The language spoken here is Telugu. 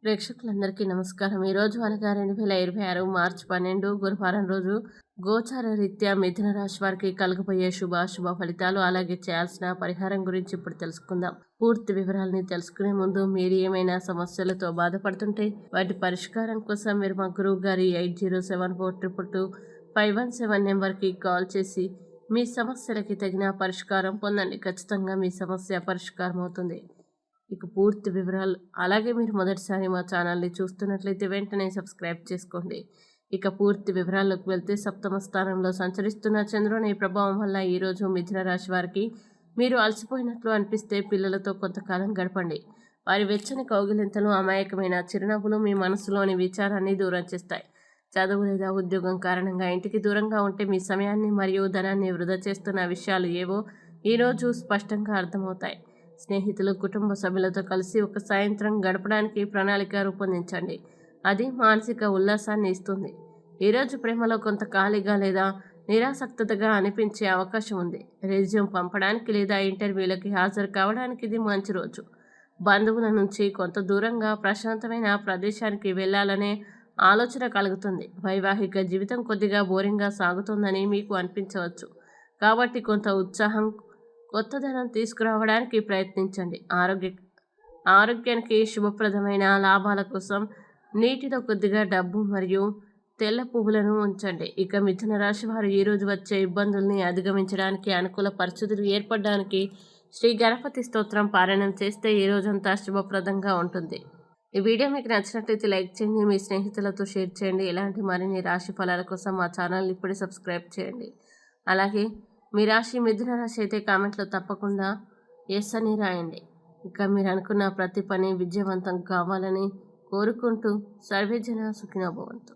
ప్రేక్షకులందరికీ నమస్కారం. ఈరోజు అనగా 2026 మార్చి 12 గురువారం రోజు గోచార రీత్యా మిథున రాశి వారికి కలగబోయే శుభాశుభ ఫలితాలు, అలాగే చేయాల్సిన పరిహారం గురించి ఇప్పుడు తెలుసుకుందాం. పూర్తి వివరాలని తెలుసుకునే ముందు మీరు ఏమైనా సమస్యలతో బాధపడుతుంటే వాటి పరిష్కారం కోసం మీరు మా గురువు గారి 8074222517 నెంబర్కి కాల్ చేసి మీ సమస్యలకి తగిన పరిష్కారం పొందండి. ఖచ్చితంగా మీ సమస్య పరిష్కారం అవుతుంది. ఇక పూర్తి వివరాలు, అలాగే మీరు మొదటిసారి మా ఛానల్ని చూస్తున్నట్లయితే వెంటనే సబ్స్క్రైబ్ చేసుకోండి. ఇక పూర్తి వివరాల్లోకి వెళ్తే, సప్తమ స్థానంలో సంచరిస్తున్న చంద్రుని ప్రభావం వల్ల ఈరోజు మిథున రాశి వారికి మీరు అలసిపోయినట్లు అనిపిస్తే పిల్లలతో కొంతకాలం గడపండి. వారి వెచ్చని కౌగిలింతలు, అమాయకమైన చిరునవ్వులు మీ మనసులోని విచారాన్ని దూరం చేస్తాయి. చదువు లేదా ఉద్యోగం కారణంగా ఇంటికి దూరంగా ఉంటే మీ సమయాన్ని మరియు ధనాన్ని వృధా చేస్తున్న విషయాలు ఏవో ఈరోజు స్పష్టంగా అర్థమవుతాయి. స్నేహితులు, కుటుంబ సభ్యులతో కలిసి ఒక సాయంత్రం గడపడానికి ప్రణాళిక రూపొందించండి. అది మానసిక ఉల్లాసాన్ని ఇస్తుంది. ఈరోజు ప్రేమలో కొంత ఖాళీగా లేదా నిరాసక్తతగా అనిపించే అవకాశం ఉంది. రెజ్యూమ్ పంపడానికి లేదా ఇంటర్వ్యూలకి హాజరు కావడానికి ఇది మంచి రోజు. బంధువుల నుంచి కొంత దూరంగా ప్రశాంతమైన ప్రదేశానికి వెళ్ళాలనే ఆలోచన కలుగుతుంది. వైవాహిక జీవితం కొద్దిగా బోరింగ్గా సాగుతుందని మీకు అనిపించవచ్చు. కాబట్టి కొంత ఉత్సాహం, కొత్తదనం తీసుకురావడానికి ప్రయత్నించండి. ఆరోగ్యానికి శుభప్రదమైన లాభాల కోసం నీటిలో కొద్దిగా డబ్బు మరియు తెల్ల పువ్వులను ఉంచండి. ఇక మిథున రాశి వారు ఈరోజు వచ్చే ఇబ్బందుల్ని అధిగమించడానికి, అనుకూల పరిస్థితులు ఏర్పడడానికి శ్రీ గణపతి స్తోత్రం పారాయణం చేస్తే ఈ రోజంతా శుభప్రదంగా ఉంటుంది. ఈ వీడియో మీకు నచ్చినట్లయితే లైక్ చేయండి, మీ స్నేహితులతో షేర్ చేయండి. ఇలాంటి మరిన్ని రాశి ఫలాల కోసం మా ఛానల్ని ఇప్పుడే సబ్స్క్రైబ్ చేయండి. అలాగే మీ రాశి మిథున రాశి అయితే కామెంట్లో తప్పకుండా ఎస్ అని రాయండి. ఇక మీరు అనుకున్న ప్రతి పని విజయవంతం కావాలని కోరుకుంటూ సర్వేజన సుఖినో భవంతు.